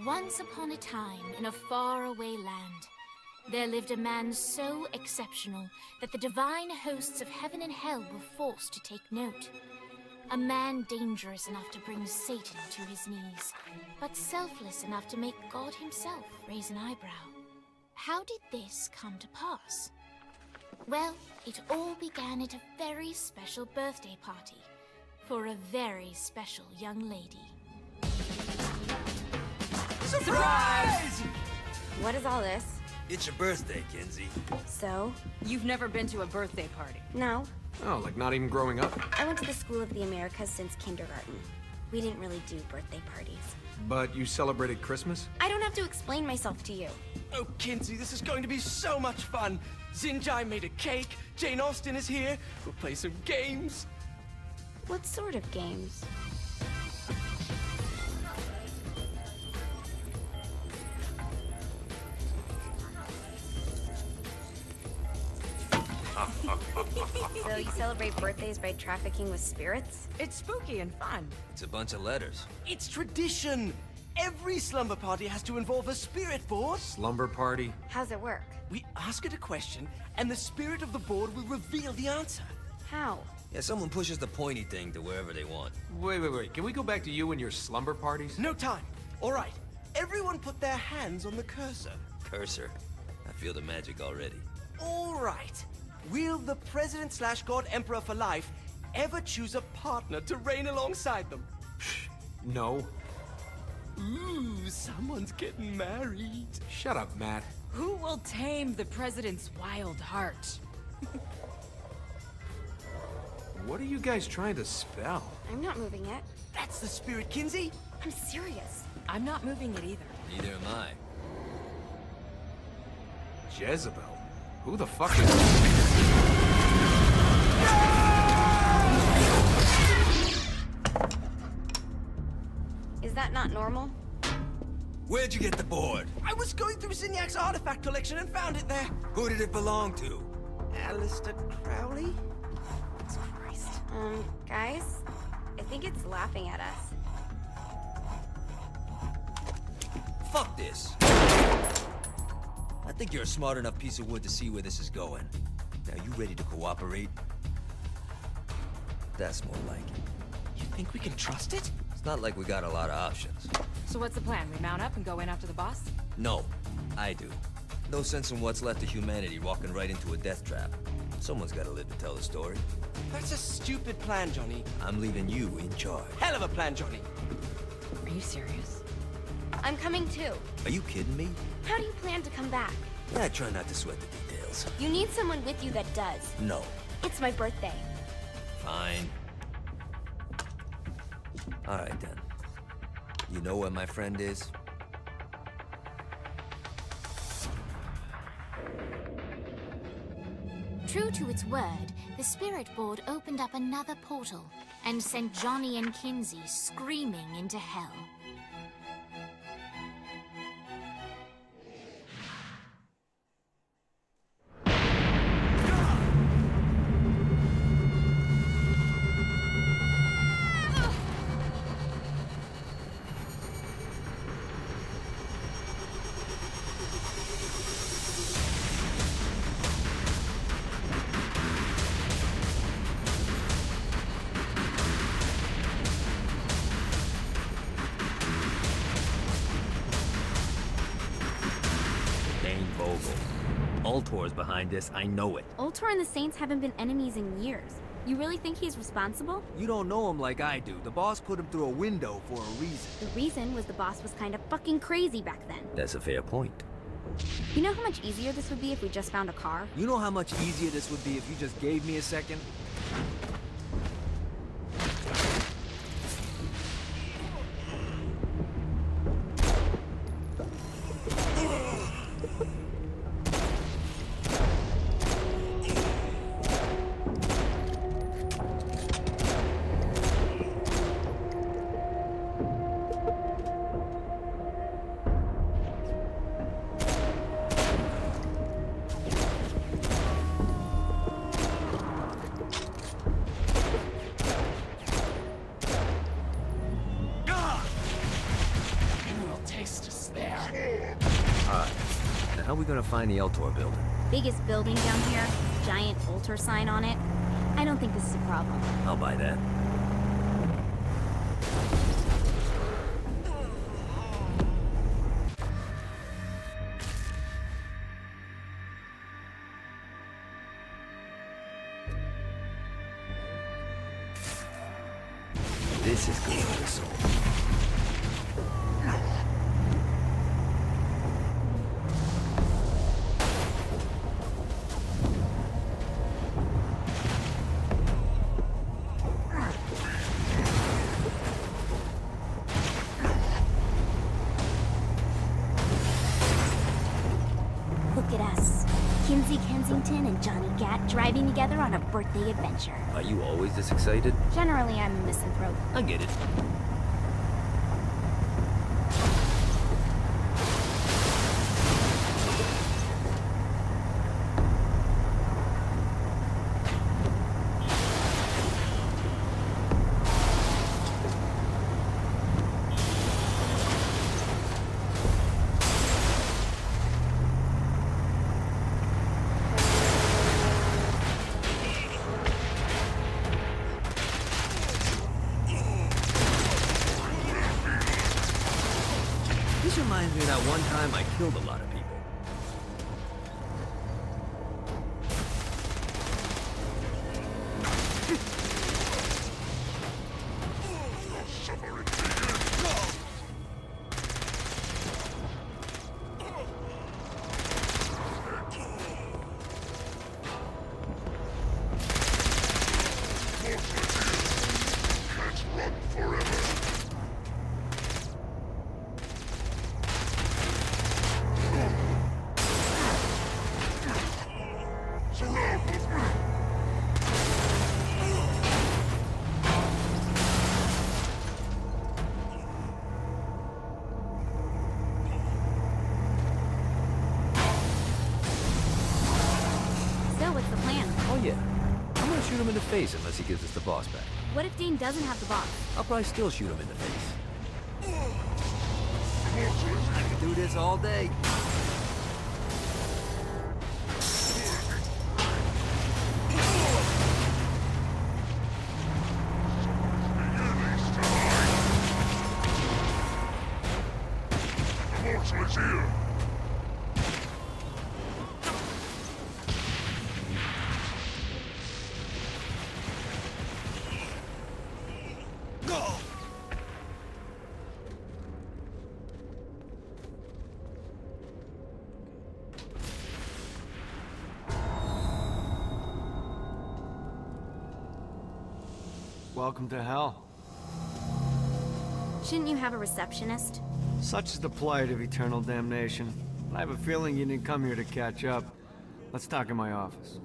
Once upon a time, in a faraway land, there lived a man so exceptional that the divine hosts of heaven and hell were forced to take note. A man dangerous enough to bring Satan to his knees, but selfless enough to make God himself raise an eyebrow. How did this come to pass? Well, it all began at a very special birthday party for a very special young lady. Surprise! What is all this? It's your birthday, Kinsey. So? You've never been to a birthday party. No. Oh, like not even growing up? I went to the School of the Americas since kindergarten. We didn't really do birthday parties. But you celebrated Christmas? I don't have to explain myself to you. Oh, Kinsey, this is going to be so much fun. Xinjai made a cake, Jane Austen is here, we'll play some games. What sort of games? So you celebrate birthdays by trafficking with spirits? It's spooky and fun. It's a bunch of letters. It's tradition. Every slumber party has to involve a spirit board. Slumber party? How's it work? We ask it a question, and the spirit of the board will reveal the answer. How? Yeah, someone pushes the pointy thing to wherever they want. Wait. Can we go back to you and your slumber parties? No time. All right. Everyone put their hands on the cursor. Cursor. I feel the magic already. All right. Will the President/God Emperor for life ever choose a partner to reign alongside them? No. Ooh, someone's getting married. Shut up, Matt. Who will tame the president's wild heart? What are you guys trying to spell? I'm not moving it. That's the spirit, Kinsey. I'm serious. I'm not moving it either. Neither am I. Jezebel? Who the fuck is... Is that not normal? Where'd you get the board? I was going through Signac's artifact collection and found it there. Who did it belong to? Aleister Crowley? Christ. Guys? I think it's laughing at us. Fuck this. I think you're a smart enough piece of wood to see where this is going. Now, you ready to cooperate? That's more like it. You think we can trust it? It's not like we got a lot of options. So what's the plan? We mount up and go in after the boss? No, I do. No sense in what's left of humanity walking right into a death trap. Someone's gotta live to tell the story. That's a stupid plan, Johnny. I'm leaving you in charge. Hell of a plan, Johnny. Are you serious? I'm coming too. Are you kidding me? How do you plan to come back? Yeah, I try not to sweat the details. You need someone with you that does. No. It's my birthday. Fine. Alright then. You know where my friend is? True to its word, the spirit board opened up another portal and sent Johnny and Kinsey screaming into hell. Ultor's behind this, I know it. Ultor and the Saints haven't been enemies in years. You really think he's responsible? You don't know him like I do. The boss put him through a window for a reason. The reason was the boss was kind of fucking crazy back then. That's a fair point. You know how much easier this would be if we just found a car? You know how much easier this would be if you just gave me a second? Alright. Now how are we gonna find the Eltor building? Biggest building down here, giant altar sign on it. I don't think this is a problem. I'll buy that. This is good for the soul. Look at us. Kinsey Kensington and Johnny Gat driving together on a birthday adventure. Are you always this excited? Generally, I'm a misanthrope. I get it. This reminds me of that one time I killed a lot of people. Oh yeah. I'm gonna shoot him in the face unless he gives us the boss back. What if Dean doesn't have the box? I'll probably still shoot him in the face. I can do this all day. Welcome to hell. Shouldn't you have a receptionist? Such is the plight of eternal damnation. I have a feeling you didn't come here to catch up. Let's talk in my office.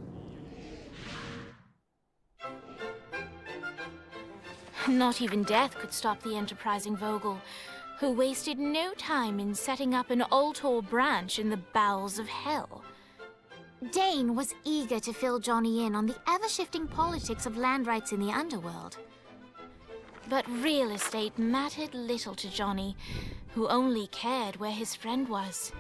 Not even death could stop the enterprising Vogel, who wasted no time in setting up an Ultor branch in the bowels of hell. Dane was eager to fill Johnny in on the ever-shifting politics of land rights in the underworld. But real estate mattered little to Johnny, who only cared where his friend was.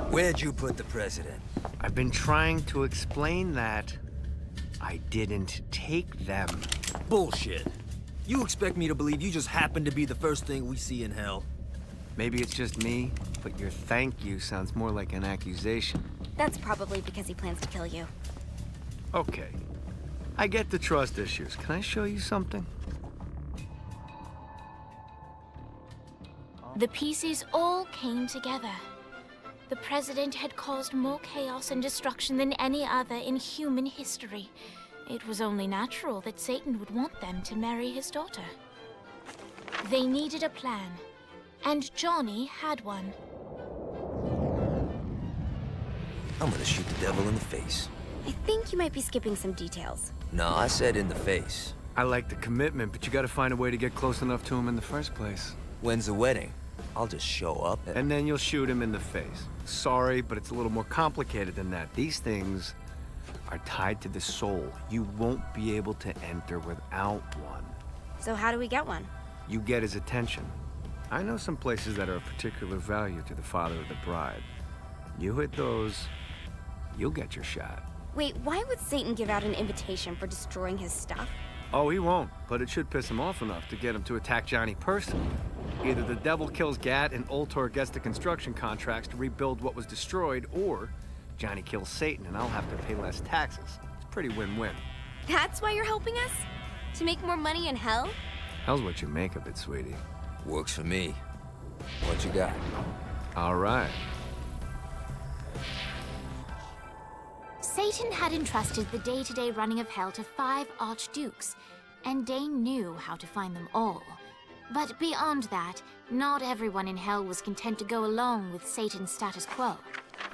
Where'd you put the president? I've been trying to explain that. I didn't take them. Bullshit. You expect me to believe you just happened to be the first thing we see in hell? Maybe it's just me, but your thank you sounds more like an accusation. That's probably because he plans to kill you. Okay. I get the trust issues. Can I show you something? The pieces all came together. The president had caused more chaos and destruction than any other in human history. It was only natural that Satan would want them to marry his daughter. They needed a plan, and Johnny had one. I'm gonna shoot the devil in the face. I think you might be skipping some details. No, I said in the face. I like the commitment, but you gotta find a way to get close enough to him in the first place. When's the wedding? I'll just show up And then you'll shoot him in the face. Sorry, but it's a little more complicated than that. These things are tied to the soul. You won't be able to enter without one. So how do we get one? You get his attention. I know some places that are of particular value to the father of the bride. You hit those, you'll get your shot. Wait, why would Satan give out an invitation for destroying his stuff? Oh, he won't, but it should piss him off enough to get him to attack Johnny personally. Either the devil kills Gat and Ultor gets the construction contracts to rebuild what was destroyed, or Johnny kills Satan and I'll have to pay less taxes. It's pretty win-win. That's why you're helping us? To make more money in hell? Hell's what you make of it, sweetie. Works for me. What you got? All right. Satan had entrusted the day-to-day running of Hell to 5 archdukes, and Dane knew how to find them all. But beyond that, not everyone in Hell was content to go along with Satan's status quo.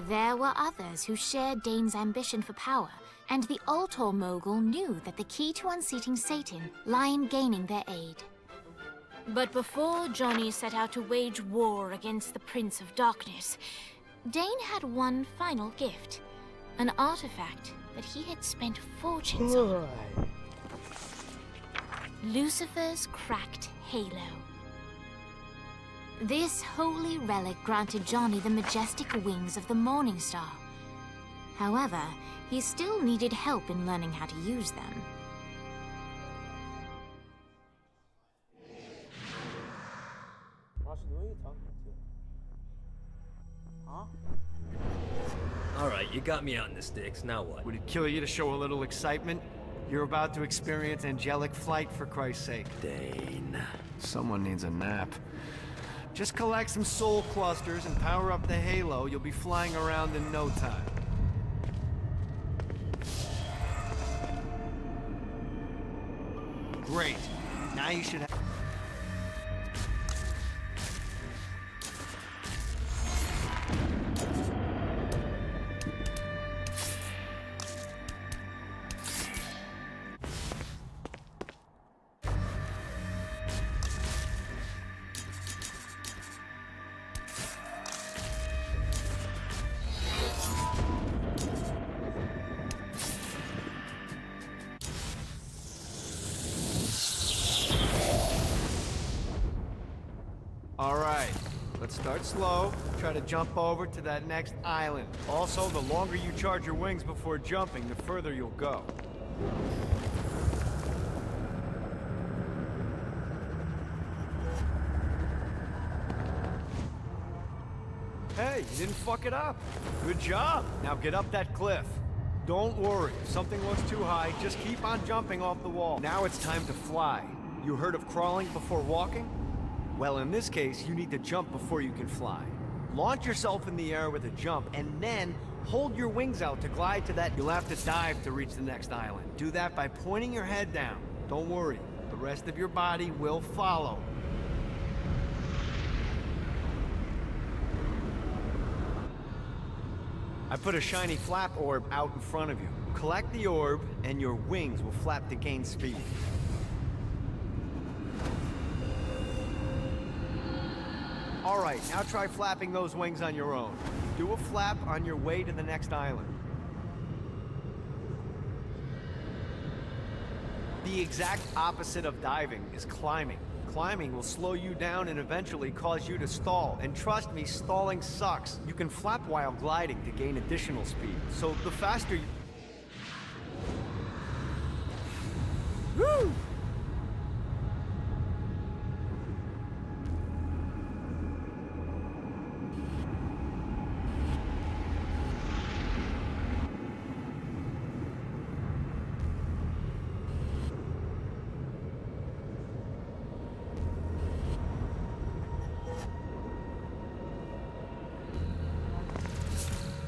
There were others who shared Dane's ambition for power, and the Ultor mogul knew that the key to unseating Satan lay in gaining their aid. But before Johnny set out to wage war against the Prince of Darkness, Dane had one final gift. An artifact that he had spent fortunes on. Lucifer's cracked halo. This holy relic granted Johnny the majestic wings of the Morning Star. However, he still needed help in learning how to use them. All right, you got me out in the sticks. Now what? Would it kill you to show a little excitement? You're about to experience angelic flight, for Christ's sake. Dane. Someone needs a nap. Just collect some soul clusters and power up the halo. You'll be flying around in no time. Great. Now you should have... All right, let's start slow. Try to jump over to that next island. Also, the longer you charge your wings before jumping, the further you'll go. Hey, you didn't fuck it up. Good job. Now get up that cliff. Don't worry, if something looks too high, just keep on jumping off the wall. Now it's time to fly. You heard of crawling before walking? Well, in this case, you need to jump before you can fly. Launch yourself in the air with a jump, and then hold your wings out to glide to that. You'll have to dive to reach the next island. Do that by pointing your head down. Don't worry, the rest of your body will follow. I put a shiny flap orb out in front of you. Collect the orb, and your wings will flap to gain speed. All right, now try flapping those wings on your own. Do a flap on your way to the next island. The exact opposite of diving is climbing. Climbing will slow you down and eventually cause you to stall. And trust me, stalling sucks. You can flap while gliding to gain additional speed. So the faster you... Woo!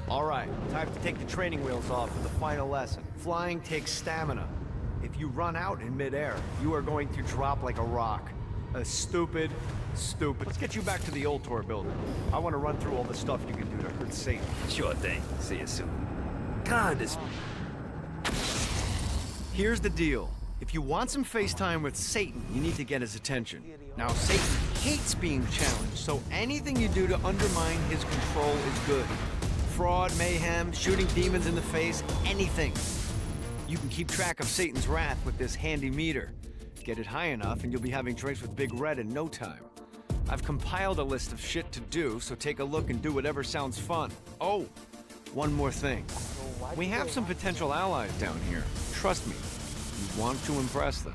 All right, time to take the training wheels off for the final lesson. Flying takes stamina. If you run out in midair, you are going to drop like a rock. Stupid. Let's get you back to the Ultor building. I want to run through all the stuff you can do to hurt Satan. Sure thing. See you soon. God, this... Here's the deal. If you want some FaceTime with Satan, you need to get his attention. Now, Satan hates being challenged, so anything you do to undermine his control is good. Fraud, mayhem, shooting demons in the face, anything. You can keep track of Satan's wrath with this handy meter. Get it high enough and you'll be having drinks with Big Red in no time. I've compiled a list of shit to do, so take a look and do whatever sounds fun. Oh, one more thing. We have some potential allies down here. Trust me, you want to impress them.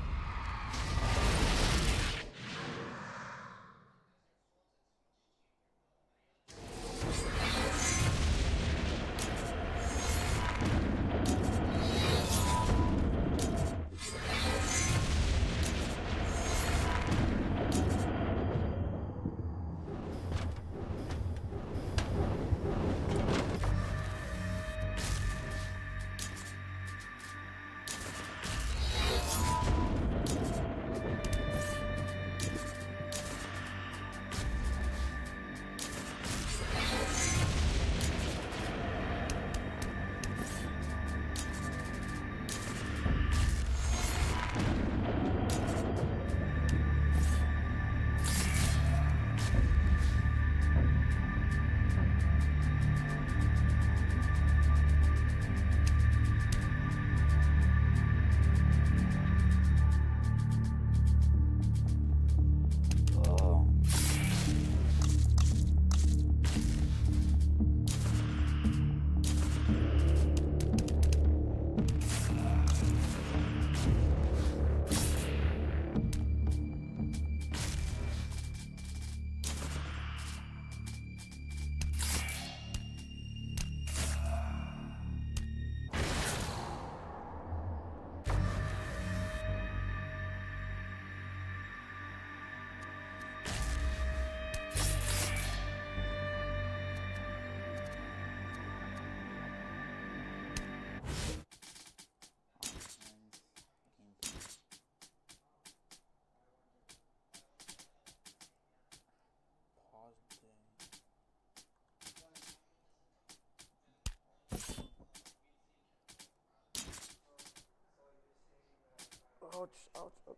Ouch, ouch, ouch.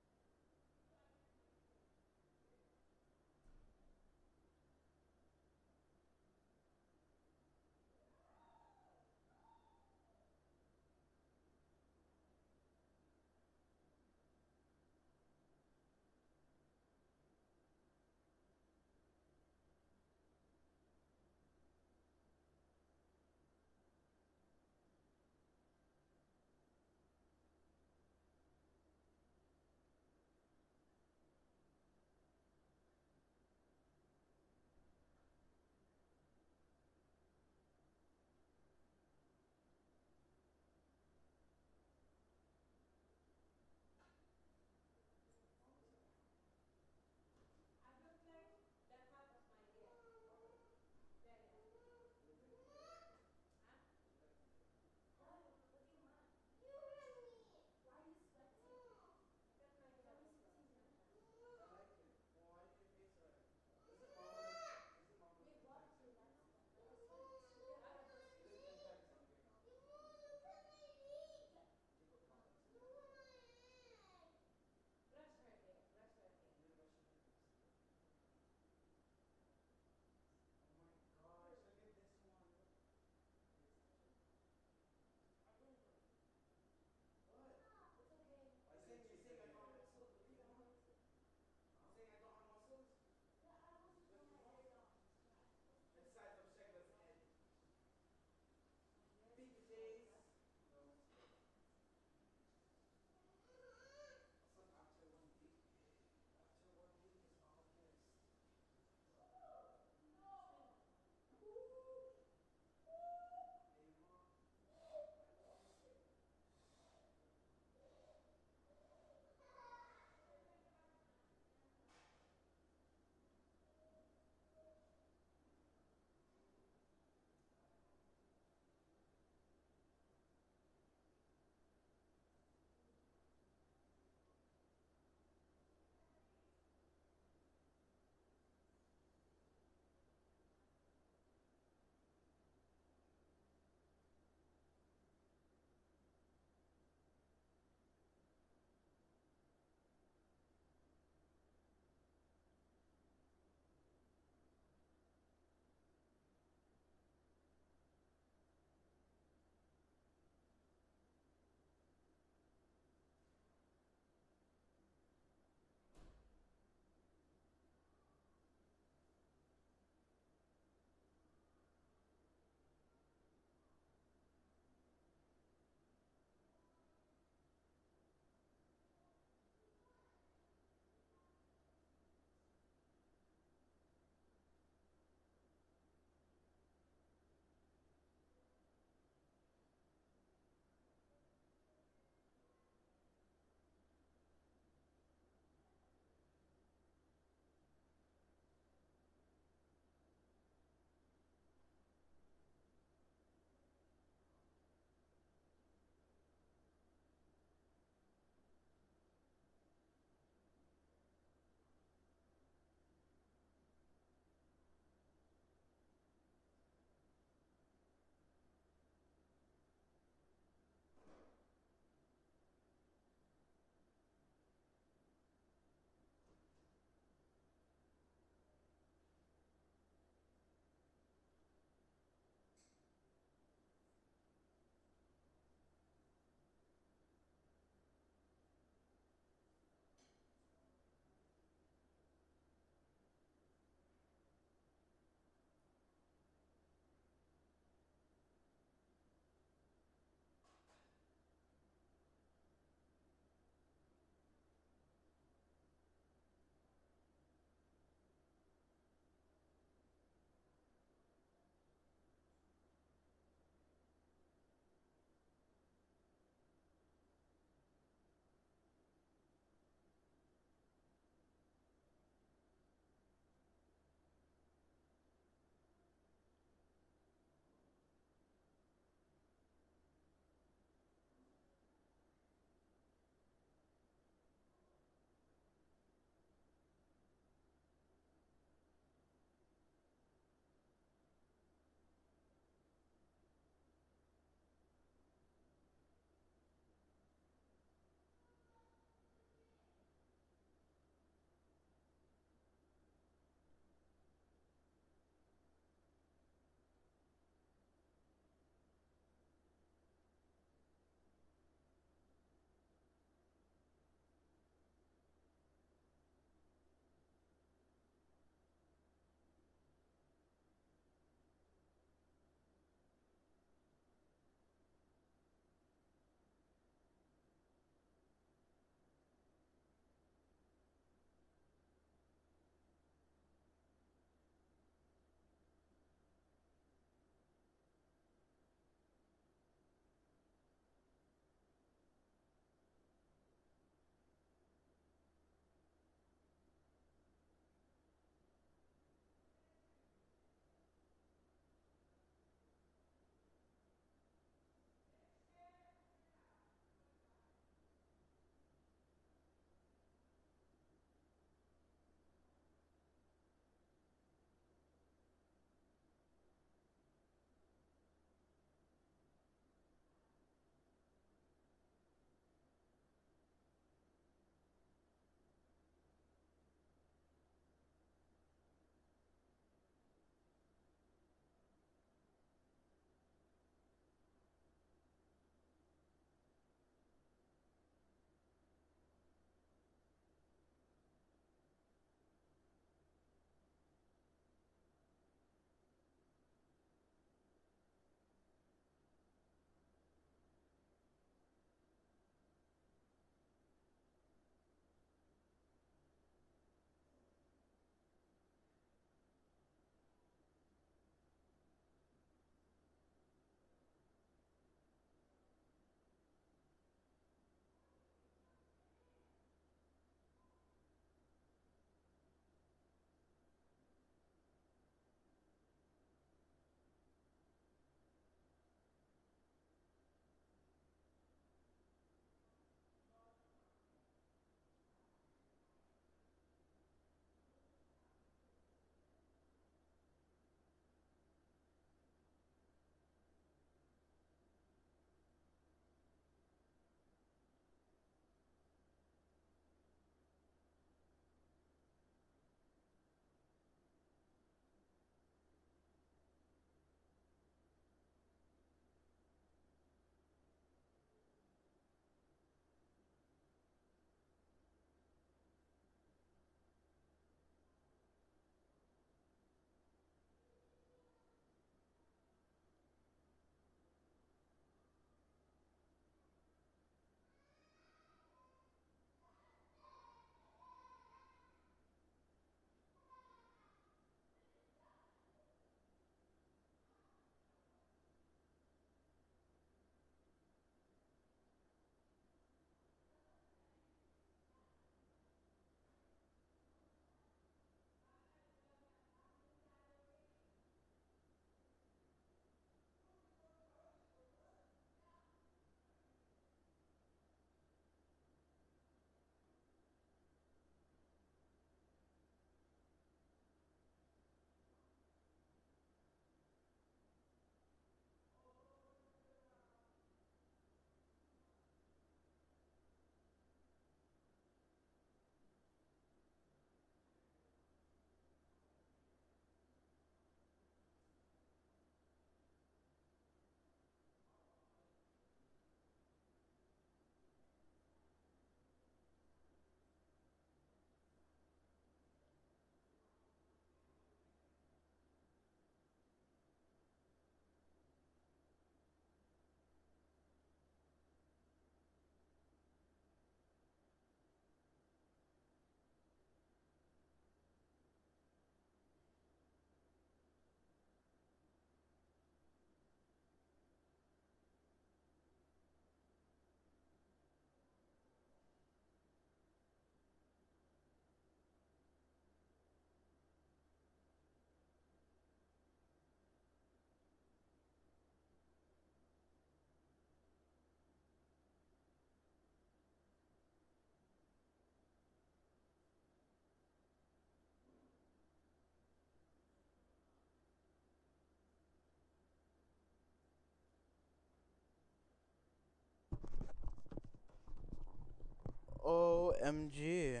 OMG.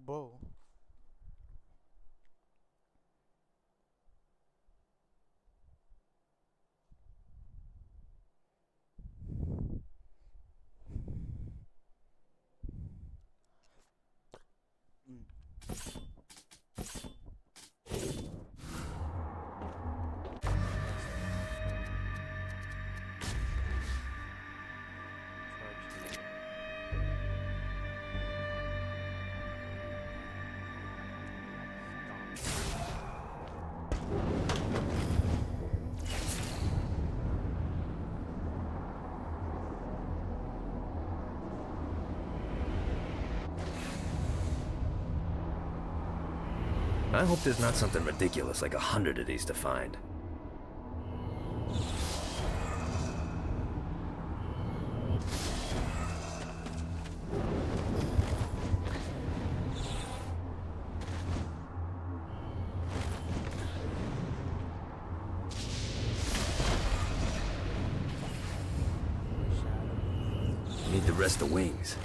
Whoa. I hope there's not something ridiculous like 100 of these to find. Need to rest the wings.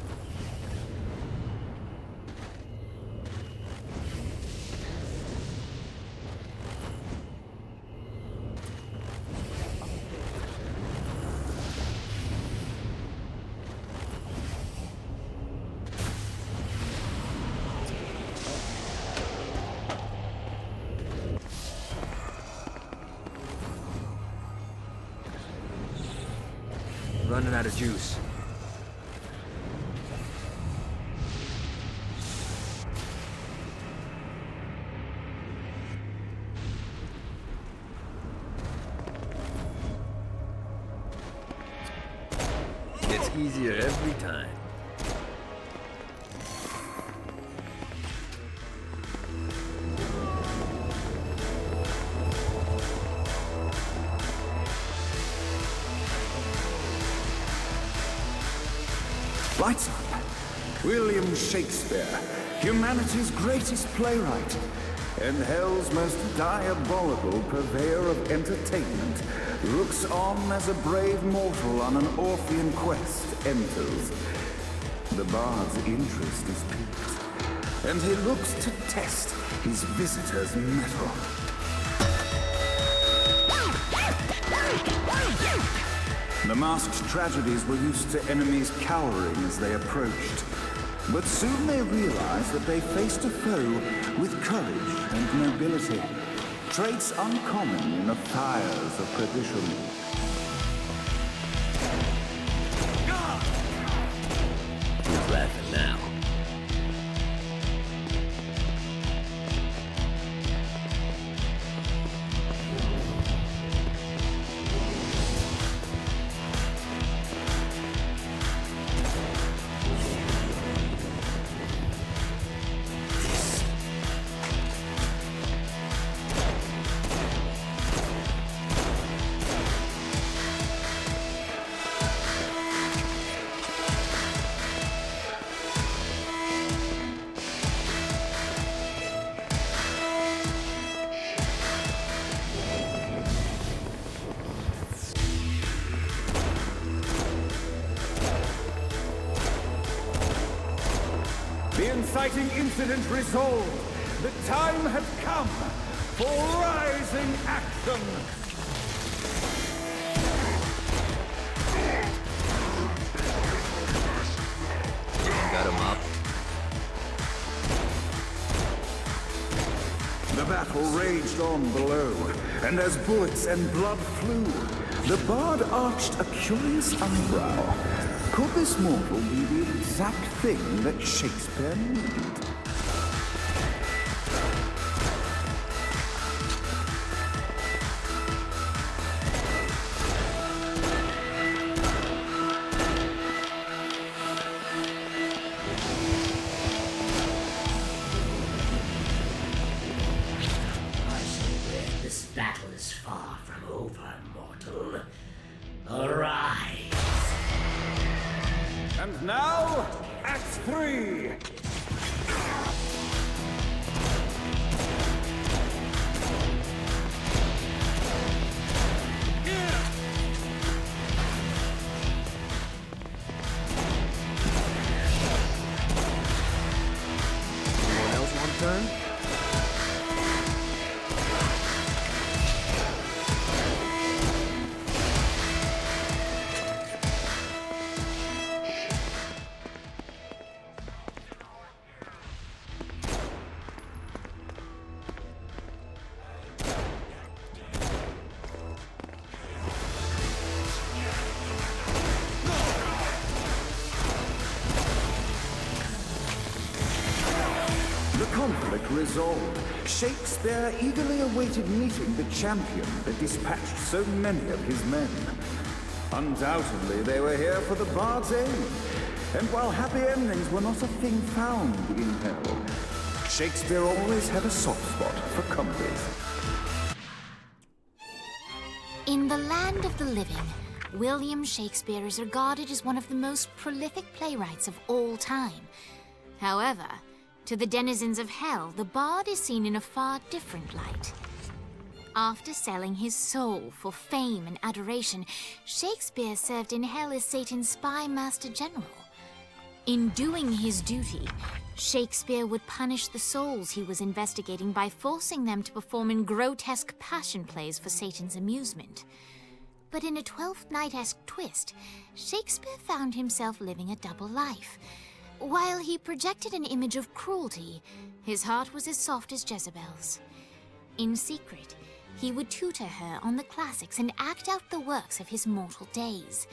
Running out of juice. It's easier every time. Lights up. William Shakespeare, humanity's greatest playwright, and hell's most diabolical purveyor of entertainment, looks on as a brave mortal on an Orphean quest enters. The bard's interest is piqued, and he looks to test his visitor's mettle. The masked tragedies were used to enemies cowering as they approached. But soon they realized that they faced a foe with courage and nobility, traits uncommon in the fires of perdition. Who's laughing now? The inciting incident resolved. The time had come for rising action. Got him up. The battle raged on below, and as bullets and blood flew, the bard arched a curious eyebrow. Could this mortal be the exact thing that Shakespeare needed? This battle is far from over, mortal. Arise! And now, Act 3! resolve, Shakespeare eagerly awaited meeting the champion that dispatched so many of his men. Undoubtedly, they were here for the Bard's aid. And while happy endings were not a thing found in hell, Shakespeare always had a soft spot for comedies. In the land of the living, William Shakespeare is regarded as one of the most prolific playwrights of all time. However, to the denizens of hell, the bard is seen in a far different light. After selling his soul for fame and adoration, Shakespeare served in hell as Satan's spy master general. In doing his duty, Shakespeare would punish the souls he was investigating by forcing them to perform in grotesque passion plays for Satan's amusement. But in a Twelfth Night-esque twist, Shakespeare found himself living a double life. While he projected an image of cruelty, his heart was as soft as Jezebel's. In secret, he would tutor her on the classics and act out the works of his mortal days.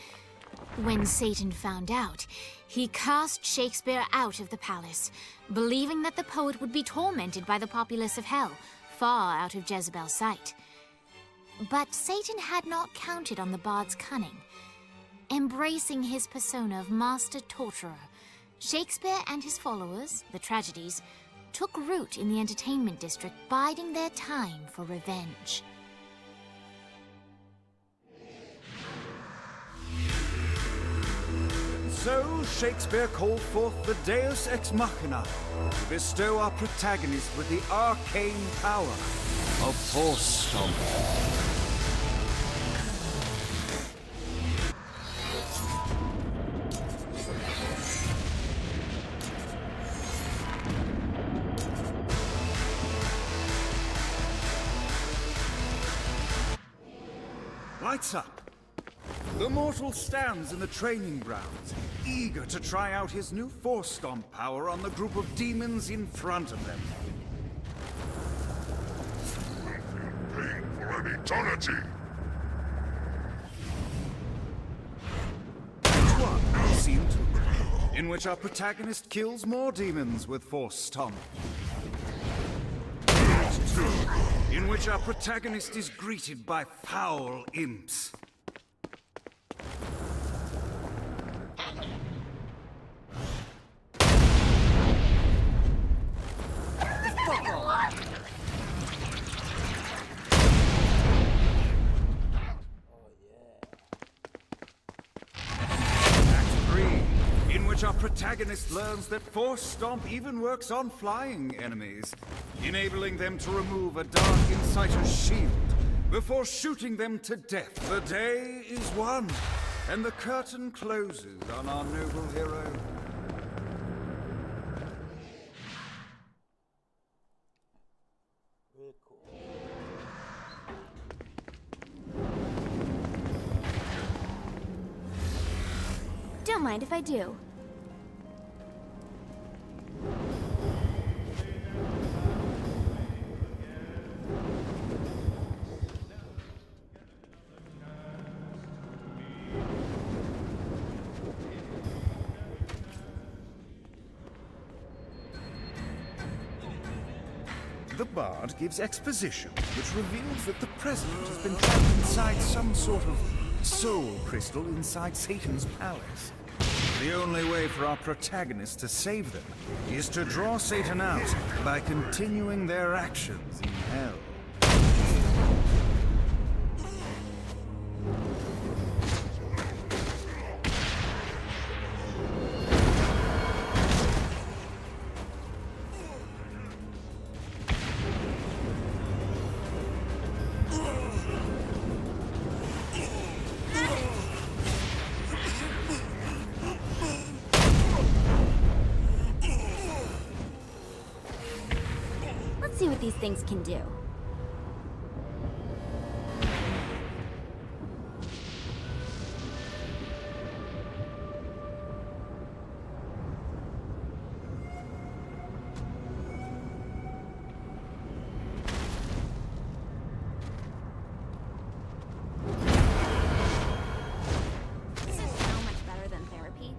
When Satan found out, he cast Shakespeare out of the palace, believing that the poet would be tormented by the populace of hell, far out of Jezebel's sight. But Satan had not counted on the bard's cunning. Embracing his persona of master torturer, Shakespeare and his followers, the tragedies, took root in the entertainment district, biding their time for revenge. So Shakespeare called forth the Deus Ex Machina to bestow our protagonist with the arcane power of Force Stomp. Lights up. The mortal stands in the training grounds, eager to try out his new Force Stomp power on the group of demons in front of them. Pain for an eternity! One, Scene 2, in which our protagonist kills more demons with Force Stomp. Act 2, in which our protagonist is greeted by foul imps. Our protagonist learns that Force Stomp even works on flying enemies, enabling them to remove a Dark Inciter's shield before shooting them to death. The day is won, and the curtain closes on our noble hero. Don't mind if I do. The Bard gives exposition, which reveals that the President has been trapped inside some sort of soul crystal inside Satan's palace. The only way for our protagonist to save them is to draw Satan out by continuing their actions in hell. Let's see what these things can do. This is so much better than therapy.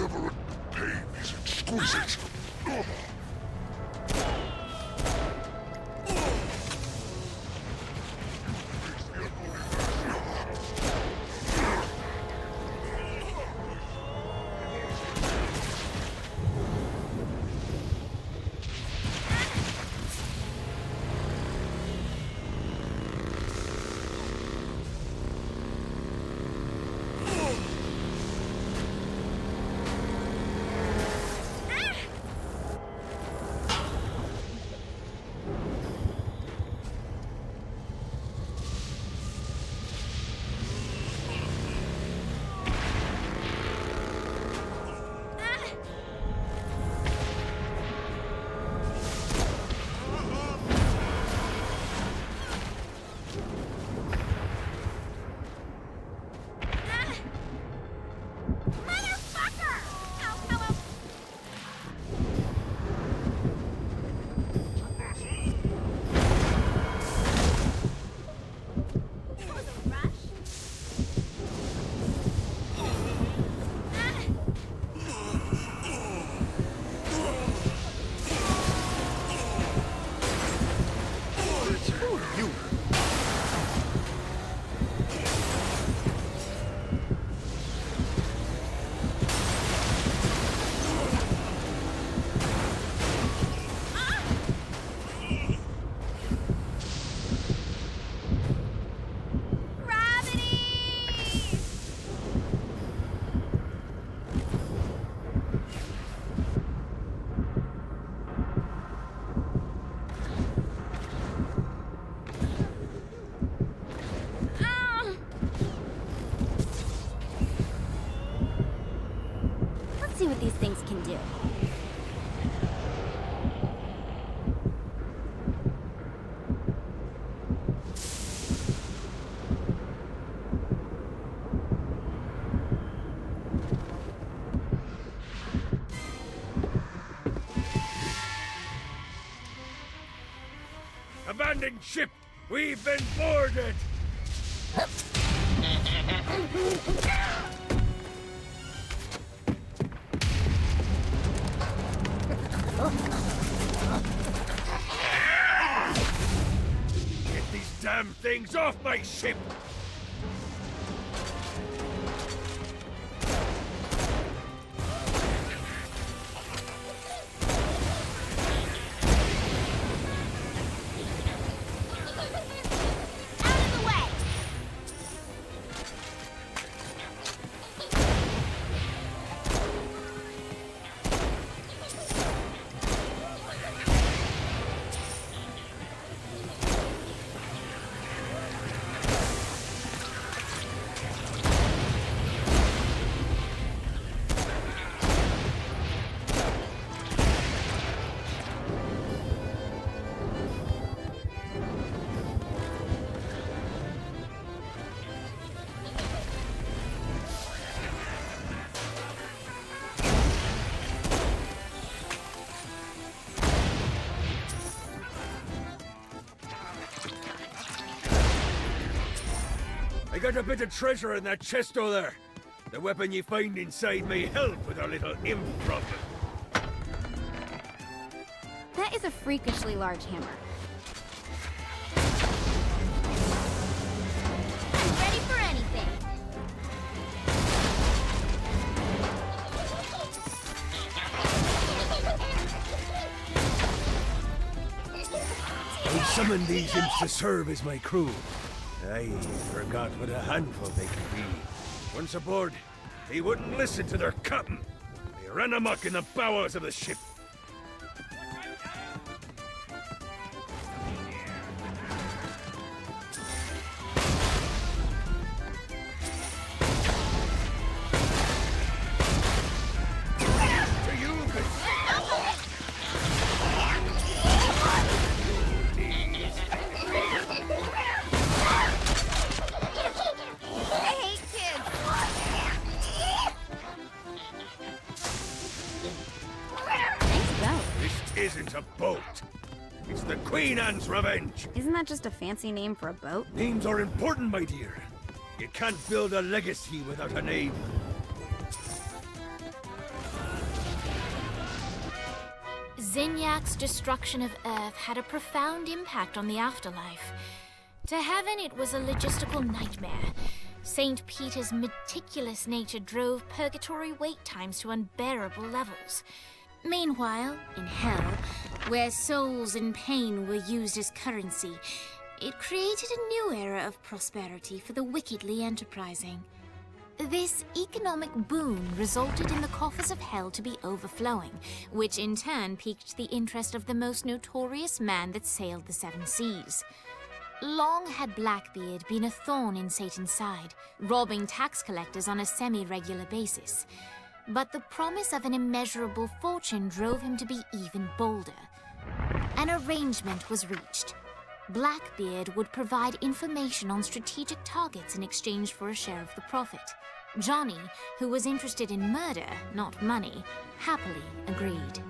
never... Pain is exquisite. See what these things can do. Abandoned ship! We've been boarded! Get these damn things off my ship! I got a bit of treasure in that chest over there. The weapon you find inside may help with our little imp problem. That is a freakishly large hammer. I'm ready for anything. I summoned these imps to serve as my crew. I forgot what a handful they could be. Once aboard, they wouldn't listen to their captain. They ran amok in the bowels of the ship. Isn't a boat. It's the Queen Anne's Revenge. Isn't that just a fancy name for a boat? Names are important, my dear. You can't build a legacy without a name. Zinyak's destruction of Earth had a profound impact on the afterlife. To heaven, it was a logistical nightmare. St. Peter's meticulous nature drove purgatory wait times to unbearable levels. Meanwhile, in hell, where souls in pain were used as currency, it created a new era of prosperity for the wickedly enterprising. This economic boon resulted in the coffers of hell to be overflowing, which in turn piqued the interest of the most notorious man that sailed the seven seas. Long had Blackbeard been a thorn in Satan's side, robbing tax collectors on a semi-regular basis. But the promise of an immeasurable fortune drove him to be even bolder. An arrangement was reached. Blackbeard would provide information on strategic targets in exchange for a share of the profit. Johnny, who was interested in murder, not money, happily agreed.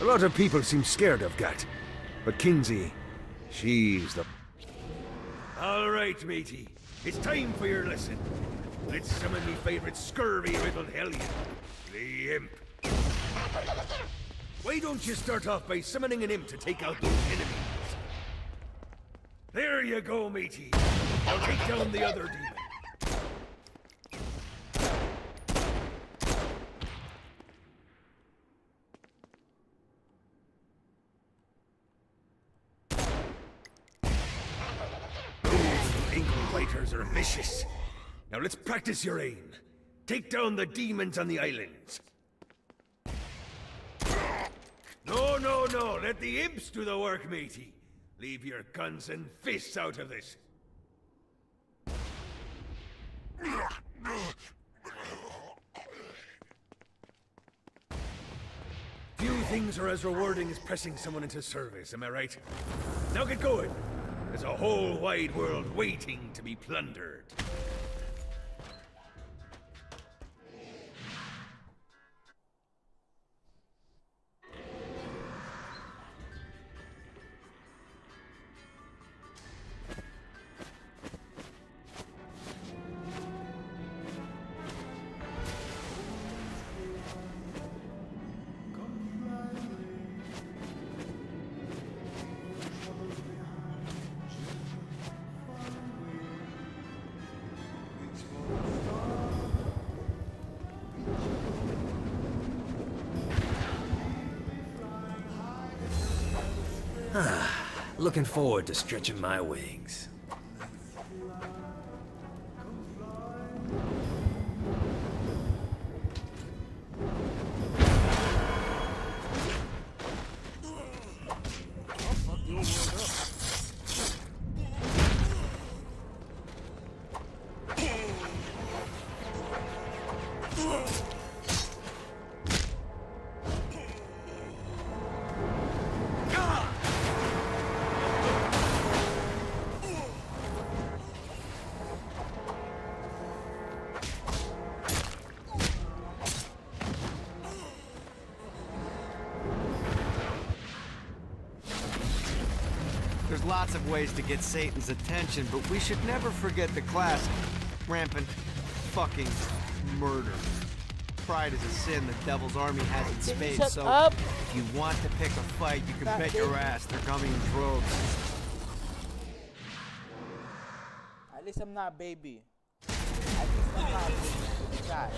A lot of people seem scared of Gat, but Kinsey, she's the... All right, matey. It's time for your lesson. Let's summon me favorite scurvy-riddled hellion, the Imp. Why don't you start off by summoning an Imp to take out those enemies? There you go, matey. Now take down the other demon. Are vicious. Now let's practice your aim. Take down the demons on the islands. No. Let the imps do the work, matey. Leave your guns and fists out of this. Few things are as rewarding as pressing someone into service, am I right? Now get going. There's a whole wide world waiting to be plundered. Looking forward to stretching my wings. There's lots of ways to get Satan's attention, but we should never forget the classic, rampant fucking murder. Pride is a sin the Devil's Army has in spades, so if you want to pick a fight, you can bet your ass they're coming in droves. At least I'm not baby. At least I'm not baby. God.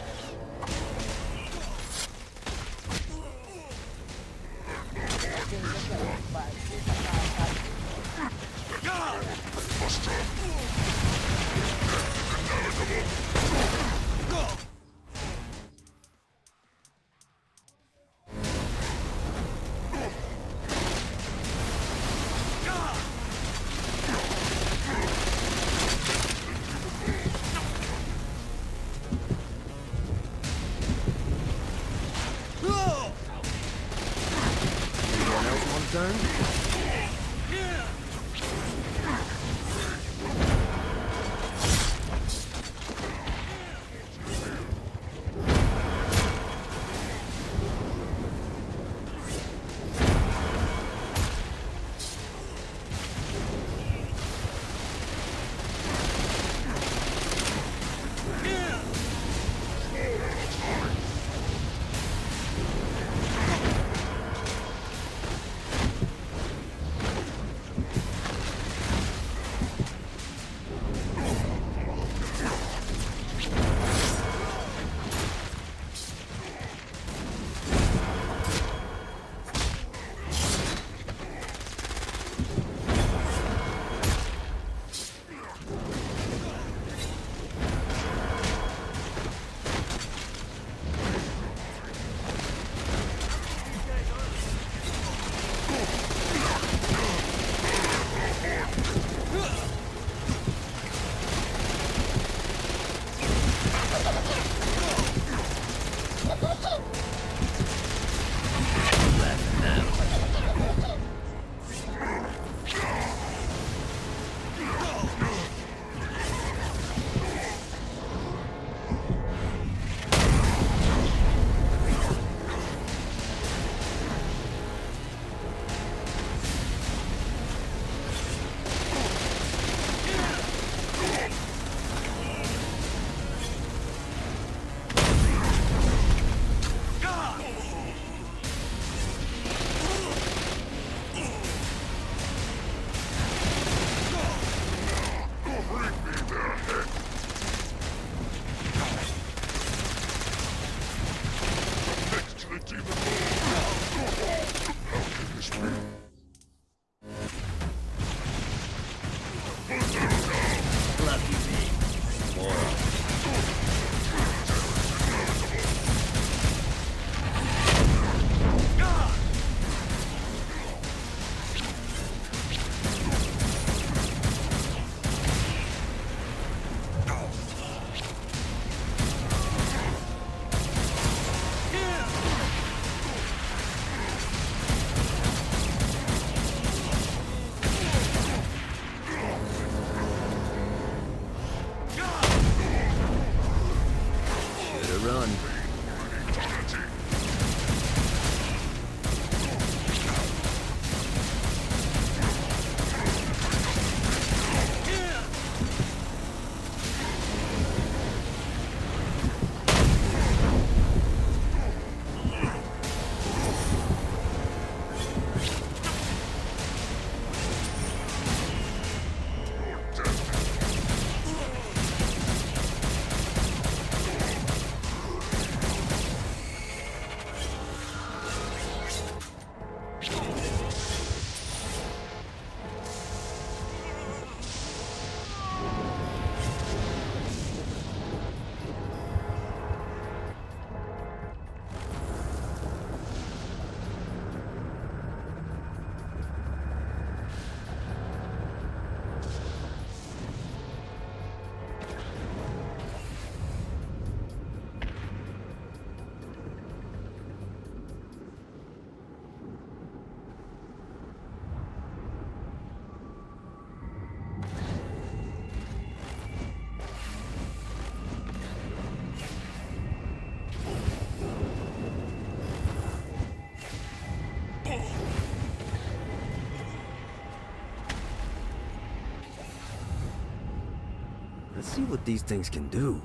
Let's see what these things can do.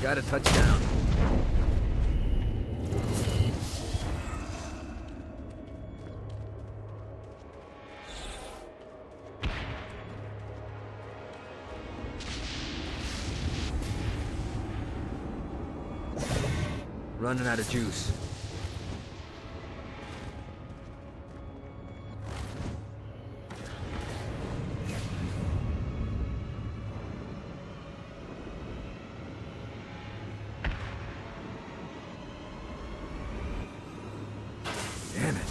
Got a touchdown. Running out of juice. Damn it.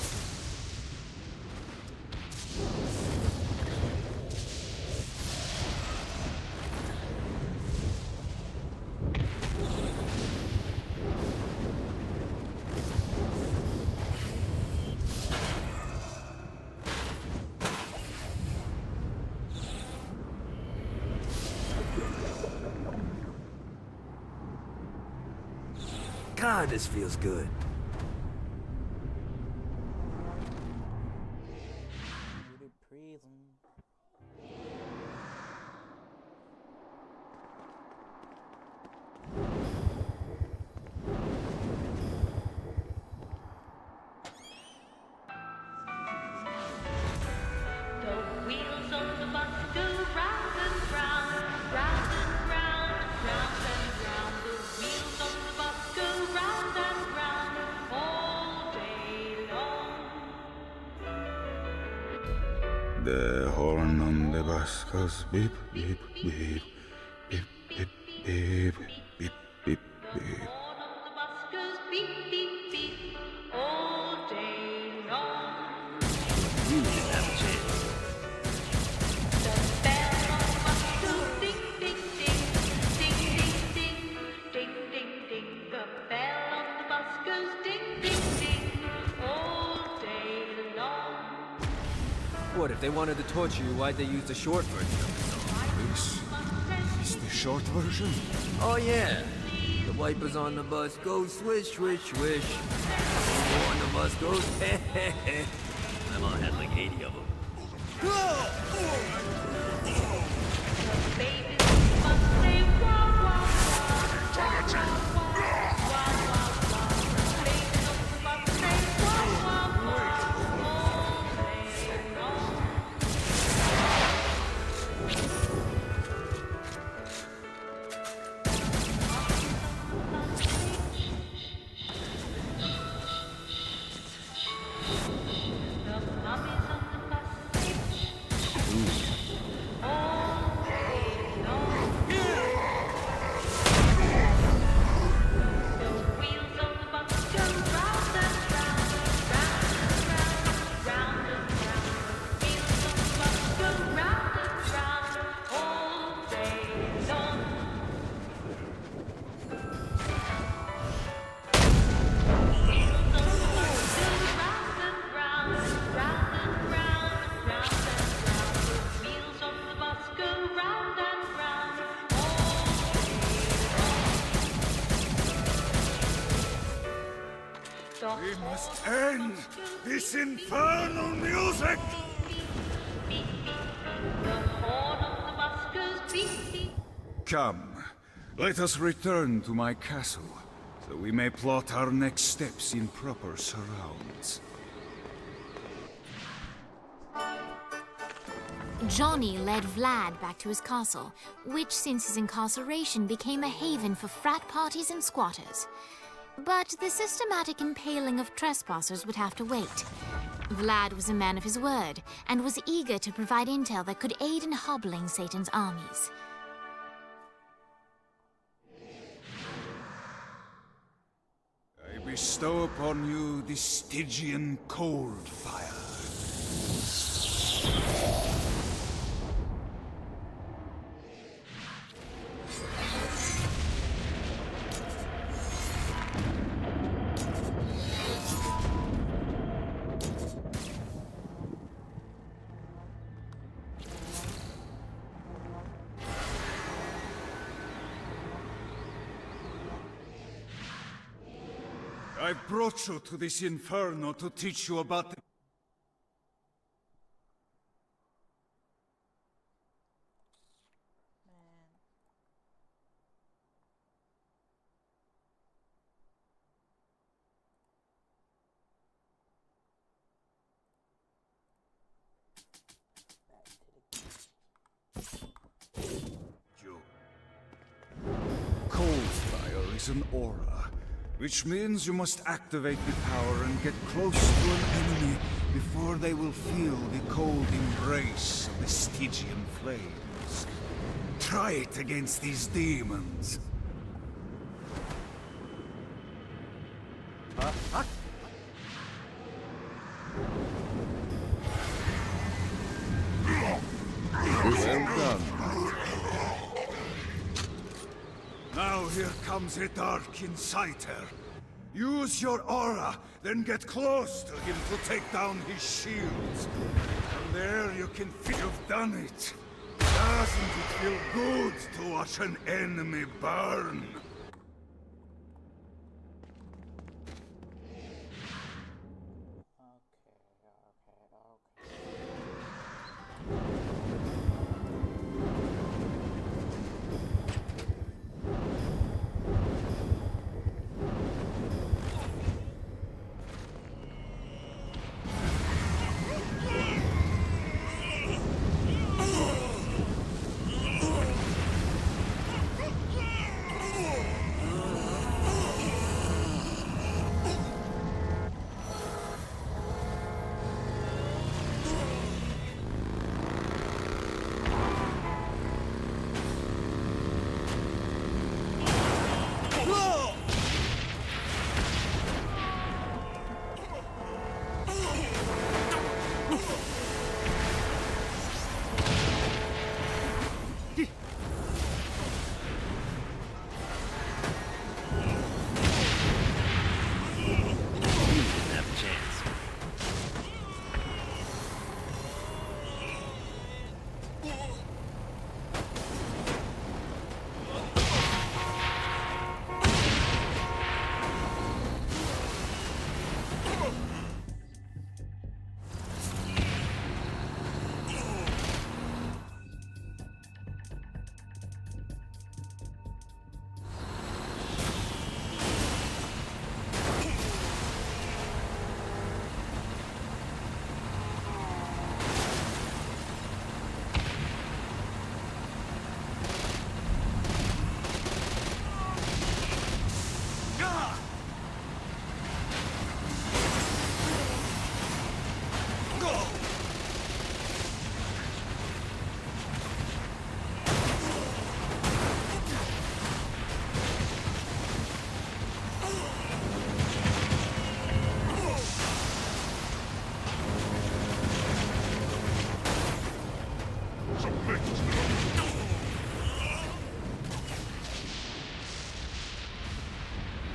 God, this feels good. The horn on the bus goes beep, beep, beep, beep, beep, beep, beep, beep, beep. You didn't have a chance. What, if they wanted to torture you, why'd they use the short version of the song? This is the short version? Oh yeah. The wipers on the bus go swish, swish, swish. On the bus goes heh, heh, heh. My mom had like 80 of them. We must end this infernal music! Come, let us return to my castle, so we may plot our next steps in proper surrounds. Johnny led Vlad back to his castle, which since his incarceration became a haven for frat parties and squatters. But the systematic impaling of trespassers would have to wait. Vlad was a man of his word, and was eager to provide intel that could aid in hobbling Satan's armies. I bestow upon you the Stygian cold fire. I've brought you to this inferno to teach you about the... Coldfire is an aura, which means you must activate the power and get close to an enemy before they will feel the cold embrace of the Stygian flames. Try it against these demons. Well done. Now here comes a Dark Inciter. Use your aura, then get close to him to take down his shields. From there you can feel you've done it. Doesn't it feel good to watch an enemy burn?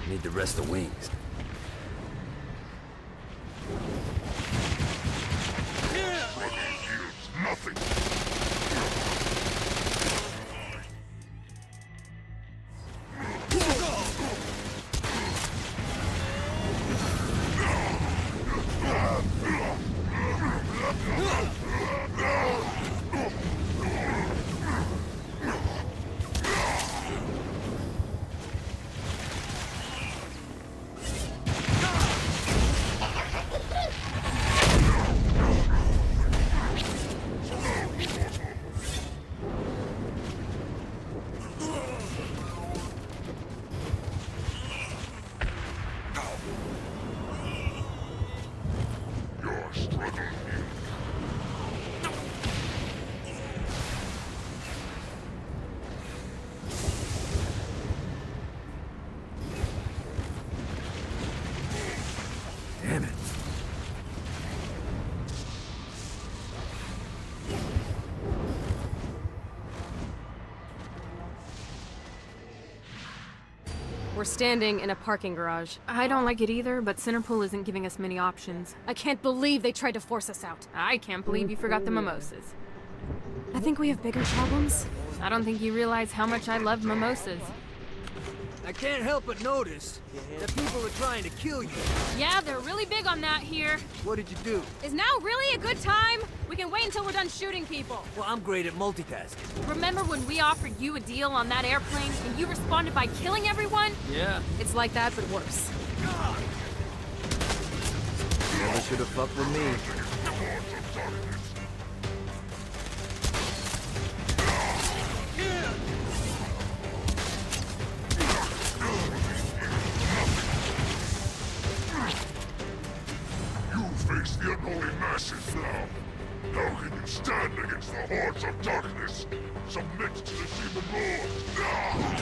Need the rest of wings. Nothing. Damn it. We're standing in a parking garage. I don't like it either, but Centerpool isn't giving us many options. I can't believe they tried to force us out. I can't believe you forgot the mimosas. I think we have bigger problems. I don't think you realize how much I love mimosas. I can't help but notice that people are trying to kill you. Yeah, they're really big on that here. What did you do? Is now really a good time? We can wait until we're done shooting people. Well, I'm great at multitasking. Remember when we offered you a deal on that airplane and you responded by killing everyone? Yeah. It's like that, but worse. Never should have fucked with me. Face the unholy masses now. How can you stand against the hordes of darkness? Submit to the demon lord. Go!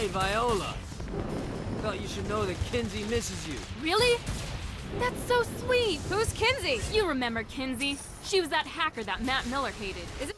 Hey, Viola. Thought you should know that Kinzie misses you. Really? That's so sweet. Who's Kinzie? You remember Kinzie. She was that hacker that Matt Miller hated. Is it?